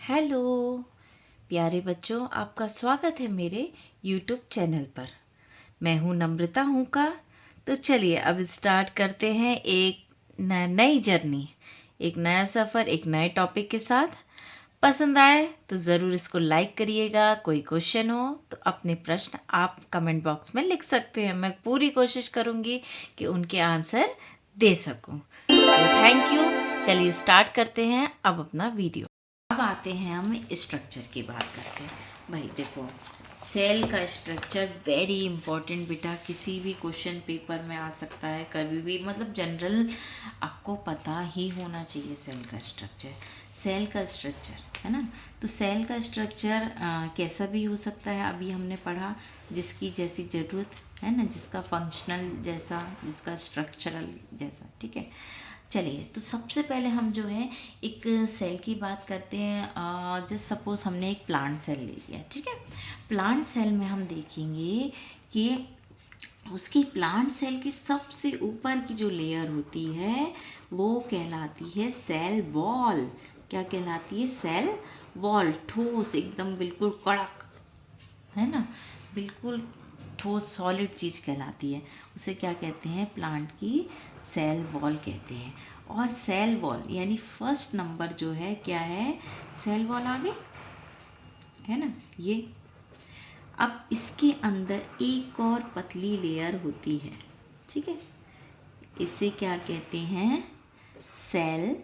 Hello प्यारे बच्चों, आपका स्वागत है मेरे यूट्यूब चैनल पर। मैं हूँ नम्रता हूँ का। तो चलिए अब स्टार्ट करते हैं एक नई जर्नी, एक नया सफ़र, एक नए टॉपिक के साथ। पसंद आए तो ज़रूर इसको लाइक करिएगा। कोई क्वेश्चन हो तो अपने प्रश्न आप कमेंट बॉक्स में लिख सकते हैं। मैं पूरी कोशिश करूँगी कि उनके आंसर दे सकूँ। तो थैंक यू। चलिए स्टार्ट करते हैं अब अपना वीडियो। अब आते हैं हम स्ट्रक्चर की बात करते हैं। भाई देखो, सेल का स्ट्रक्चर वेरी इंपॉर्टेंट बेटा, किसी भी क्वेश्चन पेपर में आ सकता है कभी भी, मतलब जनरल आपको पता ही होना चाहिए सेल का स्ट्रक्चर। सेल का स्ट्रक्चर है ना, तो सेल का स्ट्रक्चर कैसा भी हो सकता है। अभी हमने पढ़ा जिसकी जैसी ज़रूरत है ना, जिसका फंक्शनल जैसा, जिसका स्ट्रक्चरल जैसा, ठीक है। चलिए, तो सबसे पहले हम जो है एक सेल की बात करते हैं। जस्ट सपोज हमने एक प्लांट सेल ले लिया, ठीक है। प्लांट सेल में हम देखेंगे कि उसकी प्लांट सेल की सबसे ऊपर की जो लेयर होती है वो कहलाती है सेल वॉल। क्या कहलाती है? Cell wall. ठोस एकदम बिल्कुल कड़क, है ना, बिल्कुल ठोस सॉलिड चीज़ कहलाती है। उसे क्या कहते हैं? प्लांट की सेल वॉल कहते हैं। और सेल वॉल यानी फर्स्ट नंबर जो है क्या है? सेल वॉल आगे है ना ये। अब इसके अंदर एक और पतली लेयर होती है, ठीक है। इसे क्या कहते हैं? सेल,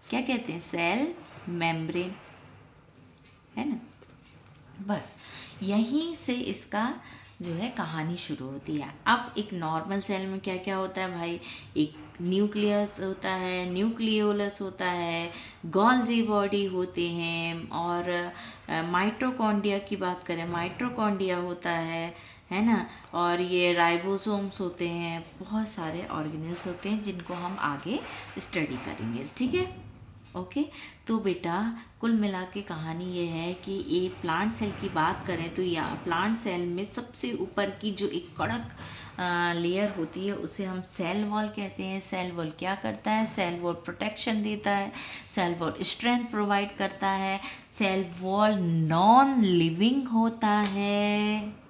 क्या कहते हैं? सेल मेम्ब्रेन, है ना। बस यहीं से इसका जो है कहानी शुरू होती है। अब एक नॉर्मल सेल में क्या क्या होता है भाई? एक न्यूक्लियस होता है, न्यूक्लियोलस होता है, गोल्जी बॉडी होते हैं, और माइटोकॉन्ड्रिया की बात करें, माइटोकॉन्ड्रिया होता है ना। और ये राइबोसोम्स होते हैं। बहुत सारे ऑर्गेनल्स होते हैं जिनको हम आगे स्टडी करेंगे, ठीक है। ओके। तो बेटा कुल मिला के कहानी ये है कि ये प्लांट सेल की बात करें तो या प्लांट सेल में सबसे ऊपर की जो एक कड़क लेयर होती है उसे हम सेल वॉल कहते हैं। सेल वॉल क्या करता है? सेल वॉल प्रोटेक्शन देता है, सेल वॉल स्ट्रेंथ प्रोवाइड करता है, सेल वॉल नॉन लिविंग होता है।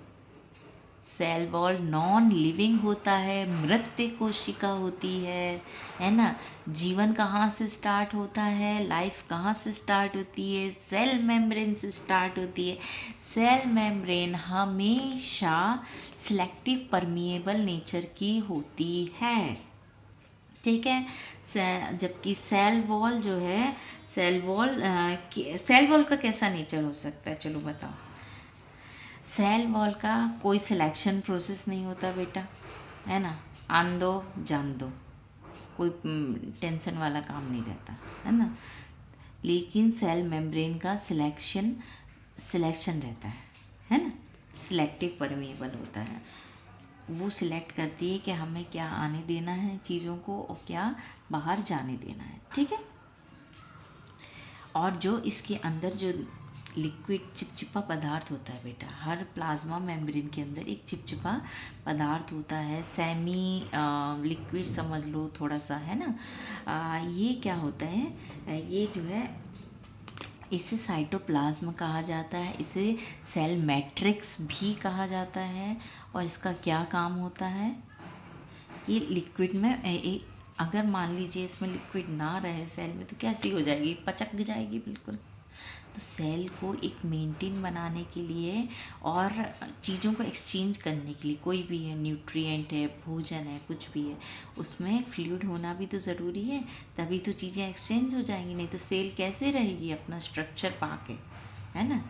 सेल वॉल नॉन लिविंग होता है, मृत कोशिका होती है ना। जीवन कहाँ से स्टार्ट होता है? लाइफ कहाँ से स्टार्ट होती है? सेल मेम्ब्रेन से स्टार्ट होती है। सेल मेम्ब्रेन हमेशा सिलेक्टिव परमिएबल नेचर की होती है, ठीक है। जबकि सेल वॉल जो है, सेल वॉल का कैसा नेचर हो सकता है? चलो बताओ। सेल वॉल का कोई सिलेक्शन प्रोसेस नहीं होता बेटा, है ना। आन दो जान दो, कोई टेंशन वाला काम नहीं रहता, है ना। लेकिन सेल मेम्ब्रेन का सिलेक्शन रहता है ना। सिलेक्टिव परमेबल होता है। वो सिलेक्ट करती है कि हमें क्या आने देना है चीज़ों को और क्या बाहर जाने देना है, ठीक है। और जो इसके अंदर जो लिक्विड चिपचिपा पदार्थ होता है बेटा, हर प्लाज्मा मेम्ब्रेन के अंदर एक चिपचिपा पदार्थ होता है, सेमी लिक्विड समझ लो थोड़ा सा, है ना। ये क्या होता है? ये जो है इसे साइटोप्लाज्म कहा जाता है, इसे सेल मैट्रिक्स भी कहा जाता है। और इसका क्या काम होता है? ये लिक्विड में अगर मान लीजिए इसमें लिक्विड ना रहे सेल में तो कैसी हो जाएगी? पचक जाएगी बिल्कुल। तो सेल को एक मेंटेन बनाने के लिए और चीज़ों को एक्सचेंज करने के लिए, कोई भी है, न्यूट्रिएंट है, भोजन है, कुछ भी है, उसमें फ्लूइड होना भी तो ज़रूरी है, तभी तो चीज़ें एक्सचेंज हो जाएंगी। नहीं तो सेल कैसे रहेगी अपना स्ट्रक्चर पाके, है ना।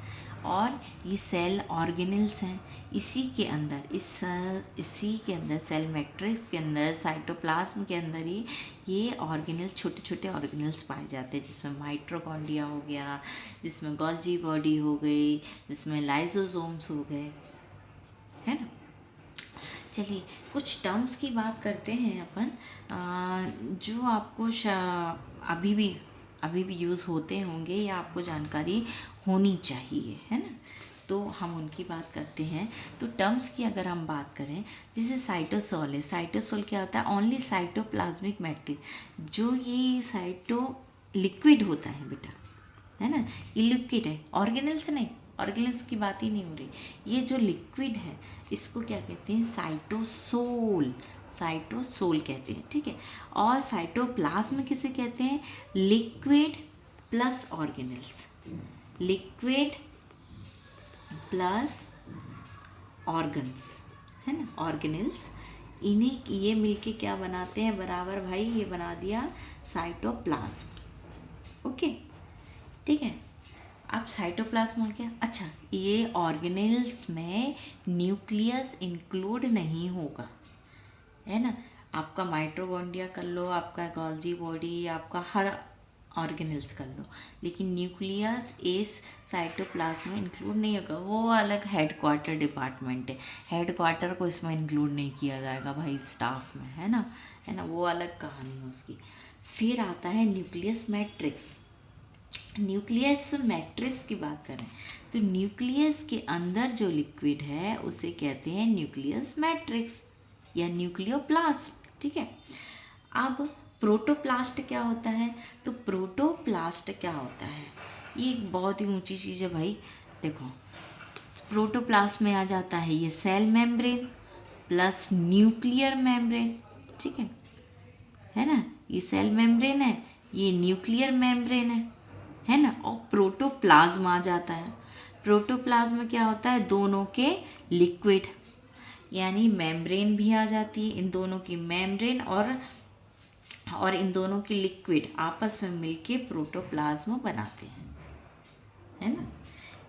और ये सेल ऑर्गेनल्स हैं, इसी के अंदर सेल मैट्रिक्स के अंदर, साइटोप्लाज्म के अंदर ही ये ऑर्गेनल, छोटे छोटे ऑर्गेनल्स पाए जाते हैं, जिसमें माइटोकॉन्ड्रिया हो गया, जिसमें गोल्जी बॉडी हो गई, जिसमें लाइसोसोम्स हो गए, है ना। चलिए कुछ टर्म्स की बात करते हैं अपन, जो आपको अभी भी यूज़ होते होंगे या आपको जानकारी होनी चाहिए, है ना। तो हम उनकी बात करते हैं। तो टर्म्स की अगर हम बात करें, जैसे साइटोसोल है। साइटोसोल क्या होता है? ओनली साइटोप्लाज्मिक मैट्रिक्स, जो ये साइटो लिक्विड होता है बेटा, है ना, ये लिक्विड है, ऑर्गेनल्स नहीं, ऑर्गेनल्स की बात ही नहीं हो रही। ये जो लिक्विड है इसको क्या कहते हैं, साइटोसोल, साइटोसोल कहते हैं, ठीक है। और साइटोप्लाज्म किसे कहते हैं, liquid plus organelles, liquid plus organs, है ना, ऑर्गेनल्स, इन्हें ये मिलके क्या बनाते हैं बराबर भाई, ये बना दिया साइटोप्लाज्म। ओके, ठीक है। अब साइटोप्लाज्म आ गया। अच्छा, ये ऑर्गेनल्स में न्यूक्लियस इंक्लूड नहीं होगा, है ना। आपका माइटोकॉन्ड्रिया कर लो, आपका गोल्जी बॉडी, आपका हर ऑर्गेनल्स कर लो, लेकिन न्यूक्लियस इस साइटोप्लाज्म में इंक्लूड नहीं होगा। वो अलग हेडक्वार्टर डिपार्टमेंट है, हेडक्वार्टर को इसमें इंक्लूड नहीं किया जाएगा भाई स्टाफ में, है ना, है ना, वो अलग कहानी है उसकी। फिर आता है न्यूक्लियस मैट्रिक्स। न्यूक्लियस मैट्रिक्स की बात करें तो न्यूक्लियस के अंदर जो लिक्विड है उसे कहते हैं न्यूक्लियस मैट्रिक्स या न्यूक्लियोप्लाज्म, ठीक है। अब प्रोटोप्लास्ट क्या होता है, तो प्रोटोप्लास्ट क्या होता है, ये एक बहुत ही ऊंची चीज़ है भाई। देखो, प्रोटोप्लास्ट में आ जाता है ये cell membrane plus nuclear membrane, ठीक है ना, ये सेल मेम्ब्रेन है, ये न्यूक्लियर मेम्ब्रेन है ना। और प्रोटोप्लाज्म आ जाता है। प्रोटोप्लाज्म में क्या होता है, दोनों के लिक्विड, यानी मेम्ब्रेन भी आ जाती है, इन दोनों की मेम्ब्रेन और इन दोनों की लिक्विड आपस में मिलके प्रोटोप्लाज्म बनाते हैं, है ना।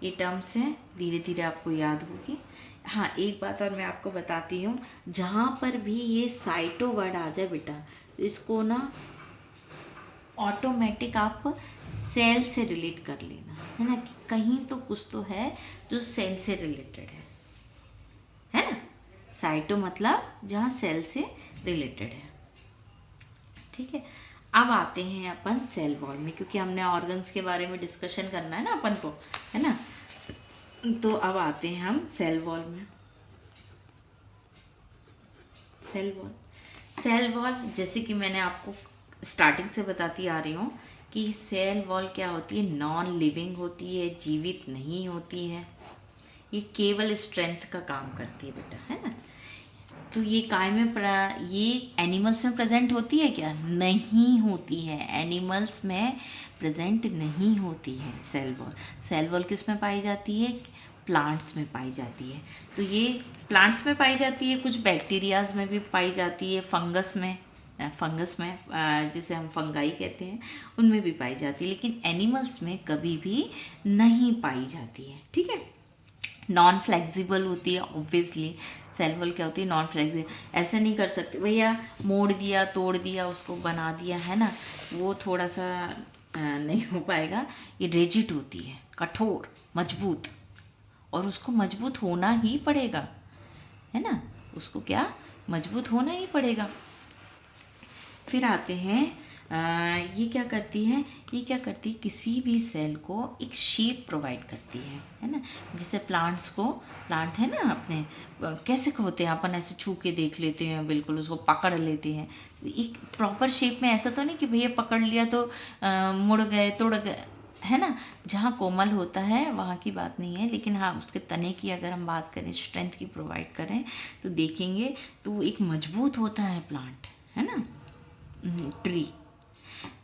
ये टर्म्स हैं, धीरे धीरे आपको याद होगी। हाँ, एक बात और मैं आपको बताती हूँ, जहाँ पर भी ये साइटो वर्ड आ जाए बेटा, तो इसको ना ऑटोमेटिक आप सेल से रिलेट कर लेना, है ना, कि कहीं तो कुछ तो है जो सेल से रिलेटेड है ना। साइटो मतलब जहाँ सेल से रिलेटेड है, ठीक है। अब आते हैं अपन सेल वॉल में, क्योंकि हमने ऑर्गन्स के बारे में डिस्कशन करना है ना अपन को, है ना। तो अब आते हैं हम सेल वॉल में। सेल वॉल जैसे कि मैंने आपको स्टार्टिंग से बताती आ रही हूँ कि सेल वॉल क्या होती है, नॉन लिविंग होती है, जीवित नहीं होती है, ये केवल स्ट्रेंथ का काम करती है बेटा, है ना। तो ये काय में ये एनिमल्स में प्रेजेंट होती है क्या, नहीं होती है, एनिमल्स में प्रेजेंट नहीं होती है सेल वॉल। सेल वॉल किस में पाई जाती है, प्लांट्स में पाई जाती है। तो ये प्लांट्स में पाई जाती है, कुछ बैक्टीरियाज में भी पाई जाती है, फंगस में जिसे हम फंगाई कहते हैं उनमें भी पाई जाती है, लेकिन एनिमल्स में कभी भी नहीं पाई जाती है, ठीक है। नॉन फ्लेक्सिबल होती है ऑब्वियसली। सेल वॉल क्या होती है, नॉन फ्लेक्सिबल, ऐसे नहीं कर सकते भैया मोड़ दिया तोड़ दिया उसको बना दिया, है ना, वो थोड़ा सा नहीं हो पाएगा। ये रिजिड होती है, कठोर मजबूत, और उसको मजबूत होना ही पड़ेगा, है ना, उसको क्या मजबूत होना ही पड़ेगा। फिर आते हैं ये क्या करती है, किसी भी सेल को एक शेप प्रोवाइड करती है ना। जैसे प्लांट है ना, अपने कैसे होते हैं, अपन ऐसे छू के देख लेते हैं, बिल्कुल उसको पकड़ लेते हैं, तो एक प्रॉपर शेप में, ऐसा तो नहीं कि भैया पकड़ लिया तो मुड़ गए तोड़ गए, है ना। जहाँ कोमल होता है वहाँ की बात नहीं है, लेकिन हाँ उसके तने की अगर हम बात करें, स्ट्रेंथ की प्रोवाइड करें, तो देखेंगे तो एक मजबूत होता है प्लांट, है ना, ट्री।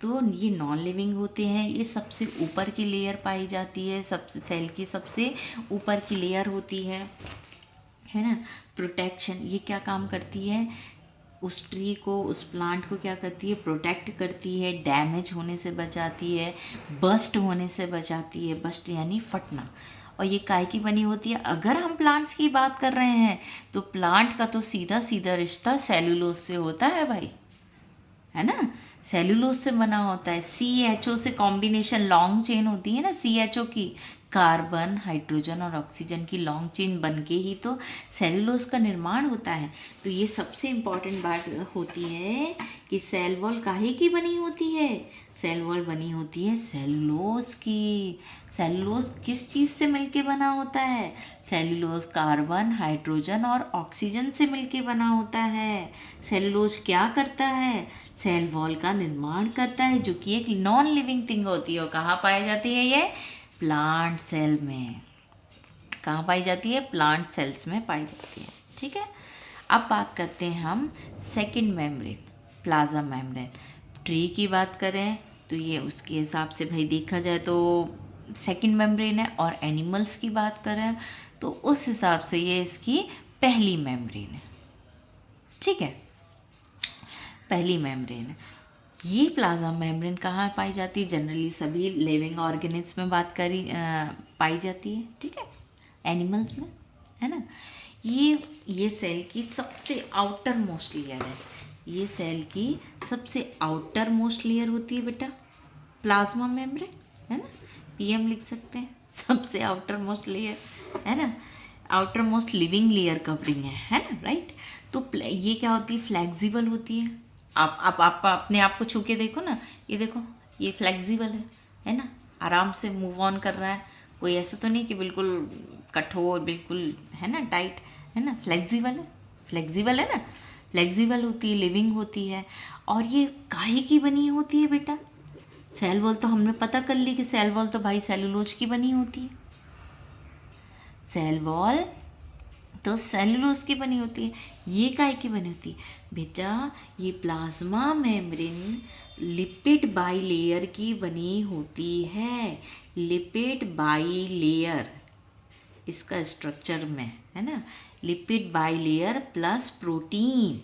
तो ये नॉन लिविंग होते हैं, ये सबसे ऊपर की लेयर पाई जाती है, सबसे सेल की सबसे ऊपर की लेयर होती है ना। प्रोटेक्शन, ये क्या काम करती है, उस ट्री को, उस प्लांट को क्या करती है, प्रोटेक्ट करती है, डैमेज होने से बचाती है, बस्ट होने से बचाती है, बस्ट यानी फटना। और ये काय की बनी होती है, अगर हम प्लांट्स की बात कर रहे हैं तो प्लांट का तो सीधा सीधा रिश्ता सेलुलोज से होता है भाई, है ना, सेलुलोज से बना होता है। CHO से कॉम्बिनेशन, लॉन्ग चेन होती है ना CHO की, कार्बन, हाइड्रोजन और ऑक्सीजन की लॉन्ग चेन बन के ही तो सेलुलोज का निर्माण होता है। तो ये सबसे इम्पॉर्टेंट बात होती है कि सेल वॉल काहे की बनी होती है? सेल वॉल बनी होती है सेलुलोज की। सेलुलोज किस चीज़ से मिलके बना होता है? सेलुलोज कार्बन, हाइड्रोजन और ऑक्सीजन से मिलके बना होता है। सेलुलोज क्या करता है? सेल वॉल का निर्माण करता है, जो कि एक नॉन लिविंग थिंग होती है। और कहाँ पाई जाती है ये? प्लांट सेल में। कहाँ पाई जाती है? प्लांट सेल्स में पाई जाती है। ठीक है, अब बात करते हैं हम second membrane, plasma membrane. Tree की बात करें तो ये उसके हिसाब से भाई देखा जाए तो सेकंड मेम्ब्रेन है, और एनिमल्स की बात करें तो उस हिसाब से ये इसकी पहली मेम्ब्रेन है। ठीक है, पहली मेम्ब्रेन है। ये प्लाज्मा मेम्ब्रेन कहाँ पाई जाती है? जनरली सभी लिविंग ऑर्गेनिज्म में पाई जाती है। ठीक है, एनिमल्स में, है ना। ये सेल की सबसे आउटर मोस्ट लेयर है। ये सेल की सबसे आउटर मोस्ट लेयर होती है बेटा प्लाज्मा मेम्ब्रेन, है ना। पीएम लिख सकते हैं, सबसे आउटर मोस्ट लेयर, है ना। Outer most living layer covering है ना, राइट। तो ये क्या होती है? फ्लेक्सिबल होती है। आप अपने आप को छू के देखो ना, ये देखो, ये फ्लेक्सिबल है ना, आराम से मूव ऑन कर रहा है। कोई ऐसा तो नहीं कि बिल्कुल कठोर, बिल्कुल, है ना, टाइट, है ना। फ्लेक्सिबल है ना, फ्लेक्सिबल होती है, लिविंग होती है। और ये काहे की बनी होती है बेटा? सेल वॉल तो हमने पता कर ली कि सेल वॉल तो भाई सेलुलोज की बनी होती है। सेल वॉल तो सेलुलोज की बनी होती है। ये काहे की बनी होती है बेटा? ये प्लाज्मा मेम्ब्रेन लिपिड बाइलेयर की बनी होती है। लिपिड बाइलेयर इसका स्ट्रक्चर में, है ना। Lipid bilayer plus protein,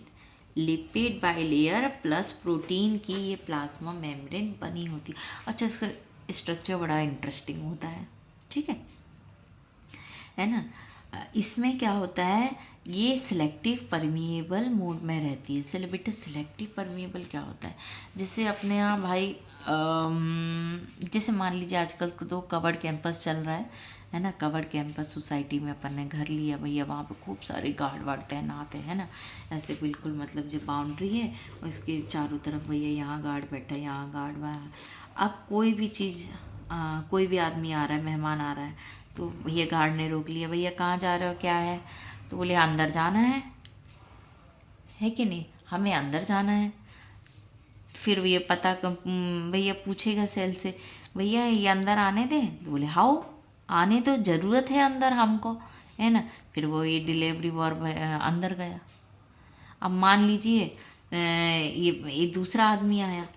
lipid bilayer plus protein की ये प्लाज्मा मेम्ब्रेन बनी होती है। अच्छा, इसका स्ट्रक्चर बड़ा इंटरेस्टिंग होता है। ठीक है ना। इसमें क्या होता है? ये सिलेक्टिव परमिएबल मोड में रहती है। चलो बेटा, सिलेक्टिव परमिएबल क्या होता है? जैसे अपने यहाँ भाई जैसे मान लीजिए आजकल तो कवर्ड कैंपस चल रहा है ना। कवर्ड कैंपस सोसाइटी में अपन ने घर लिया भैया, वहाँ पे खूब सारे गार्ड वार्ड तैनात है ना। ऐसे बिल्कुल मतलब जो बाउंड्री है उसके चारों तरफ भैया, यहाँ गार्ड बैठा है, यहाँ गार्ड, वहाँ। अब कोई भी चीज़, कोई भी आदमी आ रहा है, मेहमान आ रहा है, तो भैया गार्ड ने रोक लिया, भैया कहाँ जा रहे हो, क्या है? तो बोले अंदर जाना है कि नहीं, हमें अंदर जाना है। फिर ये भैया पूछेगा सेल से, भैया ये अंदर आने दें? तो बोले हाओ, आने तो ज़रूरत है अंदर हमको, है ना। फिर वो ये डिलीवरी बॉय अंदर गया। अब मान लीजिए ये दूसरा आदमी आया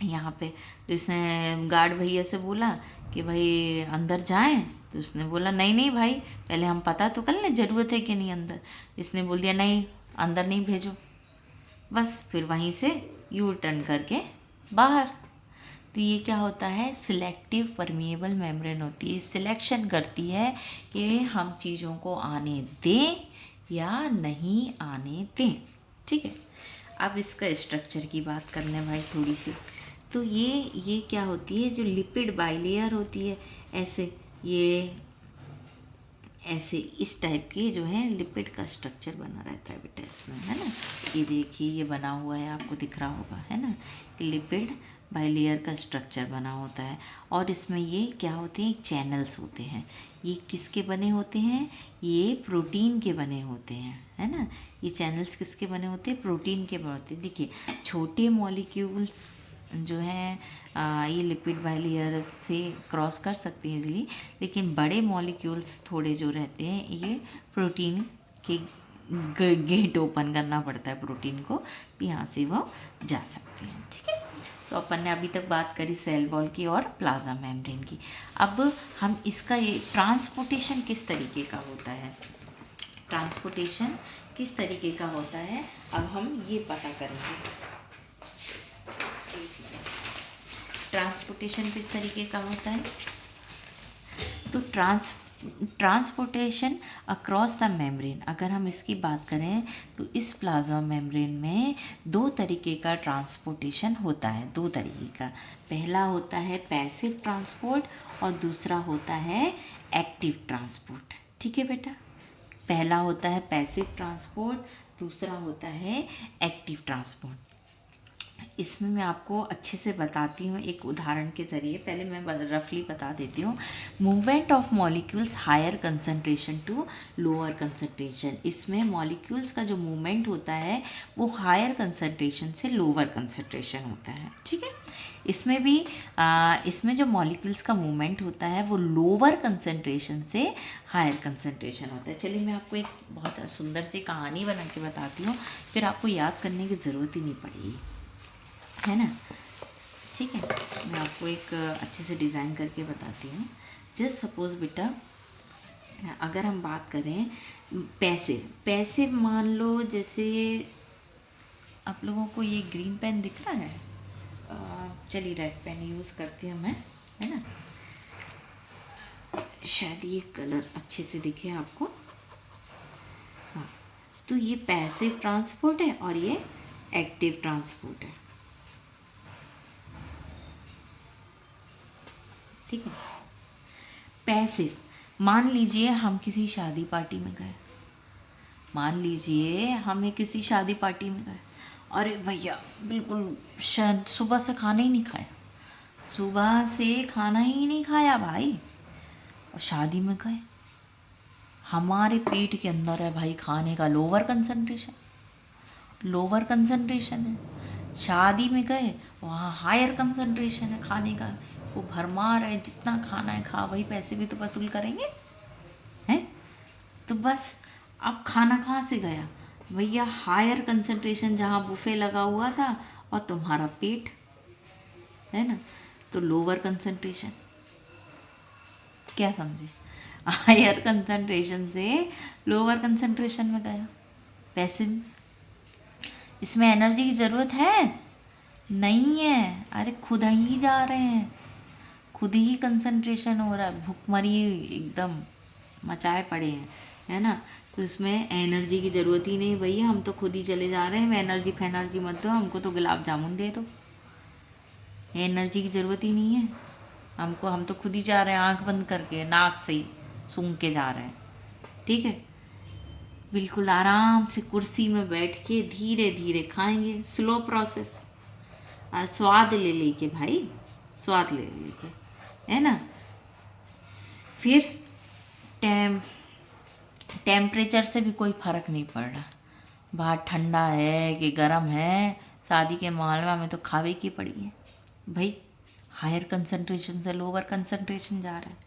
यहाँ पे, तो इसने गार्ड भैया से बोला कि भाई अंदर जाएं। तो उसने बोला नहीं नहीं भाई, पहले हम पता तो कर लें ज़रूरत है कि नहीं अंदर। इसने बोल दिया नहीं, अंदर नहीं भेजो। बस फिर वहीं से यू टर्न करके बाहर। तो ये क्या होता है? सिलेक्टिव परमिएबल मेम्ब्रेन होती है। सिलेक्शन करती है कि हम चीज़ों को आने दें या नहीं आने दें। ठीक है, अब इसका स्ट्रक्चर की बात कर लें भाई थोड़ी सी। तो ये क्या होती है? जो लिपिड बाइलेयर होती है, ऐसे इस टाइप की जो है लिपिड का स्ट्रक्चर बना रहता है बेटा इसमें, है ना। ये देखिए, ये बना हुआ है, आपको दिख रहा होगा, है ना। लिपिड बाइलेयर का स्ट्रक्चर बना होता है। और इसमें ये क्या होते हैं? चैनल्स होते हैं। ये किसके बने होते हैं? ये प्रोटीन के बने होते हैं, है ना। ये चैनल्स किसके बने होते हैं? प्रोटीन के बने होते हैं। देखिए, छोटे मॉलिक्यूल्स जो हैं ये लिपिड बाइलेयर से क्रॉस कर सकते हैं इजीली, लेकिन बड़े मॉलिक्यूल्स थोड़े जो रहते हैं ये प्रोटीन के गेट ओपन करना पड़ता है प्रोटीन को, यहाँ से वो जा सकते हैं। ठीक है, तो अपन ने अभी तक बात करी सेल वॉल की और प्लाज्मा मेम्ब्रेन की। अब हम इसका ये ट्रांसपोर्टेशन किस तरीके का होता है, ट्रांसपोर्टेशन किस तरीके का होता है, अब हम ये पता करेंगे। ट्रांसपोर्टेशन किस तरीके का होता है? तो ट्रांसपोर्टेशन अक्रॉस द मेम्ब्रेन, अगर हम इसकी बात करें तो इस प्लाज्मा मेम्ब्रेन में दो तरीके का ट्रांसपोर्टेशन होता है, दो तरीके का। पहला होता है पैसिव ट्रांसपोर्ट और दूसरा होता है एक्टिव ट्रांसपोर्ट। ठीक है बेटा, पहला होता है पैसिव ट्रांसपोर्ट, दूसरा होता है एक्टिव ट्रांसपोर्ट। इसमें मैं आपको अच्छे से बताती हूँ एक उदाहरण के ज़रिए। पहले मैं रफली बता देती हूँ। Movement of molecules higher concentration to lower concentration, इसमें मॉलिक्यूल्स का जो मूवमेंट होता है वो हायर कंसंट्रेशन से लोअर कंसंट्रेशन होता है। ठीक है, इसमें भी इसमें जो मॉलिक्यूल्स का मूवमेंट होता है वो लोअर कंसंट्रेशन से हायर कंसंट्रेशन होता है। चलिए मैं आपको एक बहुत सुंदर सी कहानी बना के बताती हूँ, फिर आपको याद करने की ज़रूरत ही नहीं पड़ेगी, है ना। ठीक है, मैं आपको एक अच्छे से डिज़ाइन करके बताती हूँ। जस्ट सपोज़ बेटा, अगर हम बात करें पैसिव मान लो, जैसे आप लोगों को ये ग्रीन पेन दिख रहा है, चलिए रेड पेन यूज़ करती हूँ मैं, है ना। शायद ये कलर अच्छे से दिखे आपको। हाँ, तो ये पैसिव ट्रांसपोर्ट है और ये एक्टिव ट्रांसपोर्ट है। ठीक है, पैसिव, मान लीजिए हम किसी शादी पार्टी में गए, मान लीजिए हमें किसी शादी पार्टी में गए, अरे भैया बिल्कुल शायद सुबह से खाना ही नहीं खाया, सुबह से खाना ही नहीं खाया भाई, और शादी में गए, हमारे पेट के अंदर है भाई खाने का लोअर कंसंट्रेशन है। शादी में गए, वहाँ हायर कंसंट्रेशन है खाने का, वो भरमार है, जितना खाना है खा, वही पैसे भी तो वसूल करेंगे, हैं। तो बस अब खाना कहाँ से गया भैया, हायर कंसंट्रेशन जहाँ बुफे लगा हुआ था, और तुम्हारा पेट, है ना, तो लोअर कंसंट्रेशन। क्या समझे, हायर कंसंट्रेशन से लोअर कंसंट्रेशन में गया पैसे में। इसमें एनर्जी की ज़रूरत है नहीं है, अरे खुद ही जा रहे हैं, खुद ही कंसंट्रेशन हो रहा है, भूखमरी एकदम मचाए पड़े हैं, है ना। तो इसमें एनर्जी की ज़रूरत ही नहीं भैया, हम तो खुद ही चले जा रहे हैं, एनर्जी फैनर्जी मत दो हमको, तो गुलाब जामुन दे दो, एनर्जी की ज़रूरत ही नहीं है हमको, हम तो खुद ही जा रहे हैं, आंख बंद करके नाक से ही सूंघ के जा रहे हैं। ठीक है, बिल्कुल आराम से कुर्सी में बैठ के धीरे धीरे खाएंगे, स्लो प्रोसेस, और स्वाद ले लेके भाई, स्वाद ले लेके, है ना। फिर टेम्परेचर से भी कोई फ़र्क नहीं पड़ रहा, बाहर ठंडा है कि गर्म है, शादी के मालवा में तो खावे की पड़ी है भाई, हायर कंसंट्रेशन से लोअर कंसंट्रेशन जा रहा है,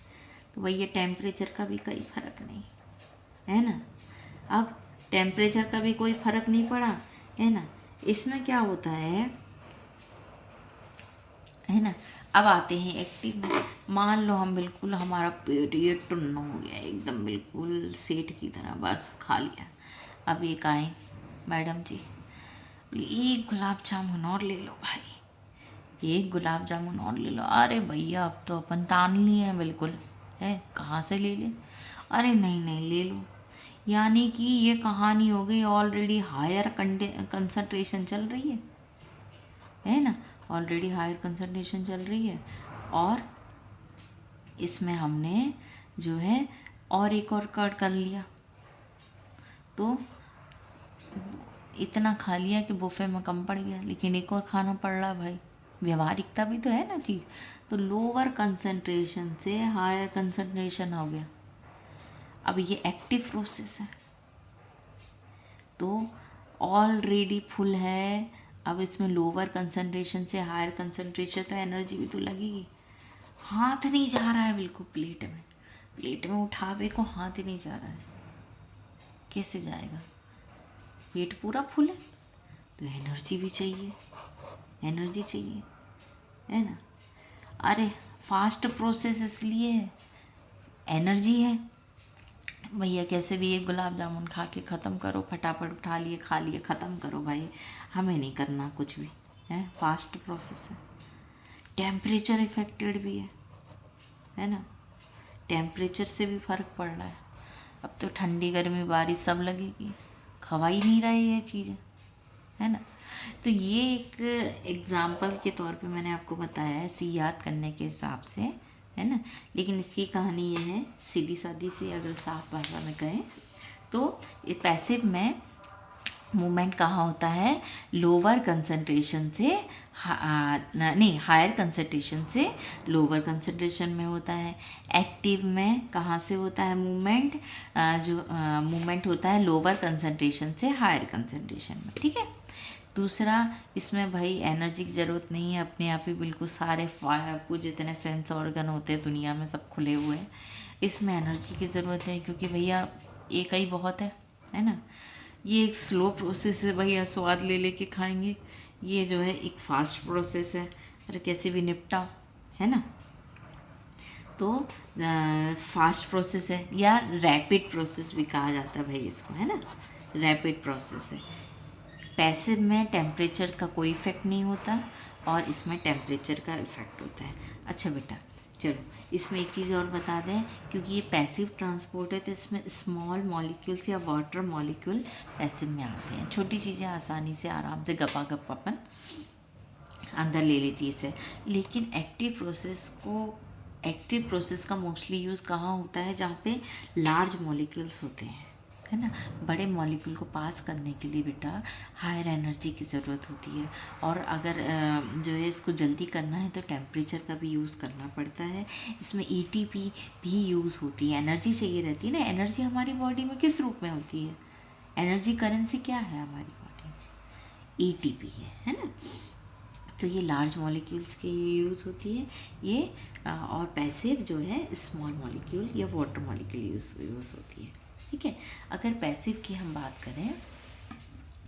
तो भाई ये टेम्परेचर का भी कोई फ़र्क नहीं, है ना। अब टेम्परेचर का भी कोई फ़र्क नहीं पड़ा, है ना। इसमें क्या होता है ना। अब आते हैं एक्टिव में। मान लो हम बिल्कुल, हमारा पेट ये टुन्न हो गया एकदम, बिल्कुल सेठ की तरह, बस खा लिया। अब एक आए मैडम जी, एक गुलाब जामुन और ले लो भाई, एक गुलाब जामुन और ले लो। अरे भैया अब तो अपन तान लिए हैं बिल्कुल, है कहाँ से ले लें, अरे नहीं नहीं ले लो। यानी कि ये कहानी हो गई, ऑलरेडी हायर कंसंट्रेशन चल रही है ना, ऑलरेडी हायर कंसंट्रेशन चल रही है, और इसमें हमने जो है और एक और कट कर लिया, तो इतना खा लिया कि बुफे में कम पड़ गया, लेकिन एक और खाना पड़ रहा भाई, व्यवहारिकता भी तो है ना चीज़। तो लोअर कंसंट्रेशन से हायर कंसंट्रेशन हो गया। अब ये एक्टिव प्रोसेस है, तो ऑलरेडी फुल है, अब इसमें लोअर कंसंट्रेशन से हायर कंसंट्रेशन, तो एनर्जी भी तो लगेगी। हाथ नहीं जा रहा है बिल्कुल प्लेट में उठावे को हाथ ही नहीं जा रहा है, कैसे जाएगा, पेट पूरा फुल है, तो एनर्जी भी चाहिए, एनर्जी चाहिए, है ना। अरे फास्ट प्रोसेस इसलिए है, एनर्जी है भैया, कैसे भी एक गुलाब जामुन खा के ख़त्म करो, फटाफट उठा लिए, खा लिए, ख़त्म करो भाई, हमें नहीं करना कुछ भी, है फास्ट प्रोसेस है। टेम्परेचर इफेक्टेड भी है ना, टेम्परेचर से भी फ़र्क पड़ रहा है। अब तो ठंडी गर्मी बारिश सब लगेगी, खवा ही नहीं रहा है ये चीज़ें, है ना। तो ये एक एग्ज़ाम्पल के तौर पे मैंने आपको बताया है, इसे याद करने के हिसाब से, है ना। लेकिन इसकी कहानी ये है, सीधी सादी सी अगर साफ भाषा में कहें तो, ये पैसिव में मूवमेंट कहाँ होता है, लोअर कंसंट्रेशन से नहीं, हायर कंसंट्रेशन से लोअर कंसंट्रेशन में होता है। एक्टिव में कहाँ से होता है मूवमेंट, जो मूवमेंट होता है लोअर कंसंट्रेशन से हायर कंसंट्रेशन में, ठीक है। दूसरा, इसमें भाई एनर्जी की ज़रूरत नहीं है, अपने आप ही बिल्कुल सारे आपको जितने सेंस ऑर्गन होते हैं दुनिया में सब खुले हुए हैं। इसमें एनर्जी की ज़रूरत है क्योंकि भैया एक ही बहुत है ना। ये एक स्लो प्रोसेस है भैया, स्वाद ले लेके खाएंगे। ये जो है एक फास्ट प्रोसेस है, अरे कैसे भी निपटाओ, है ना। तो फास्ट प्रोसेस है या रैपिड प्रोसेस भी कहा जाता है भाई इसको, है ना। रैपिड प्रोसेस है। पैसिव में टेम्परेचर का कोई इफ़ेक्ट नहीं होता और इसमें टेम्परेचर का इफ़ेक्ट होता है। अच्छा बेटा, चलो इसमें एक चीज़ और बता दें, क्योंकि ये पैसिव ट्रांसपोर्ट है तो इसमें स्मॉल मॉलिक्यूल्स या वाटर मॉलिक्यूल पैसिव में आते हैं। छोटी चीज़ें आसानी से आराम से गपा गप अपन अंदर ले लेती है इसे। लेकिन एक्टिव प्रोसेस का मोस्टली यूज़ कहाँ होता है, जहाँ पे लार्ज मॉलिक्यूल्स होते हैं, है ना। बड़े मॉलिक्यूल को पास करने के लिए बेटा हायर एनर्जी की ज़रूरत होती है, और अगर जो है इसको जल्दी करना है तो टेम्परेचर का भी यूज़ करना पड़ता है। इसमें एटीपी भी यूज़ होती है, एनर्जी चाहिए रहती है ना। एनर्जी हमारी बॉडी में किस रूप में होती है, एनर्जी करेंसी क्या है हमारी बॉडी में, एटीपी है ना। तो ये लार्ज मॉलिक्यूल्स की यूज़ होती है ये, और पैसिव जो है स्मॉल मॉलिक्यूल या वाटर मॉलिक्यूल यूज़ होती है, ठीक है। अगर पैसिव की हम बात करें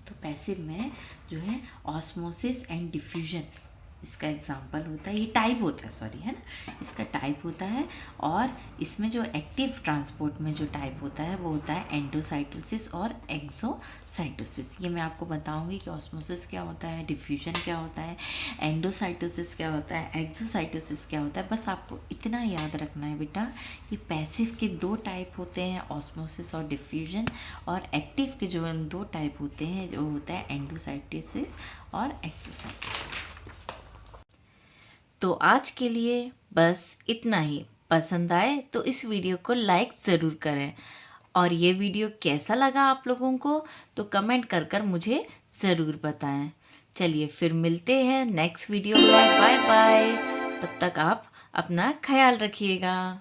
तो पैसिव में जो है ऑस्मोसिस एंड डिफ्यूजन इसका एग्जाम्पल होता है, ये टाइप होता है, सॉरी, है ना, इसका टाइप होता है। और इसमें जो एक्टिव ट्रांसपोर्ट में जो टाइप होता है वो होता है एंडोसाइटोसिस और एक्सोसाइटोसिस। ये मैं आपको बताऊंगी कि ऑस्मोसिस क्या होता है, डिफ्यूजन क्या होता है, एंडोसाइटोसिस क्या होता है, एक्सोसाइटोसिस क्या होता है। बस आपको इतना याद रखना है बेटा कि पैसिव के दो टाइप होते हैं, ऑस्मोसिस और डिफ्यूजन, और एक्टिव के जो दो टाइप होते हैं जो होता है एंडोसाइटोसिस और एक्सोसाइटोसिस। तो आज के लिए बस इतना ही। पसंद आए तो इस वीडियो को लाइक ज़रूर करें, और ये वीडियो कैसा लगा आप लोगों को तो कमेंट कर कर मुझे ज़रूर बताएं। चलिए फिर मिलते हैं नेक्स्ट वीडियो में, बाय बाय। तब तक आप अपना ख्याल रखिएगा।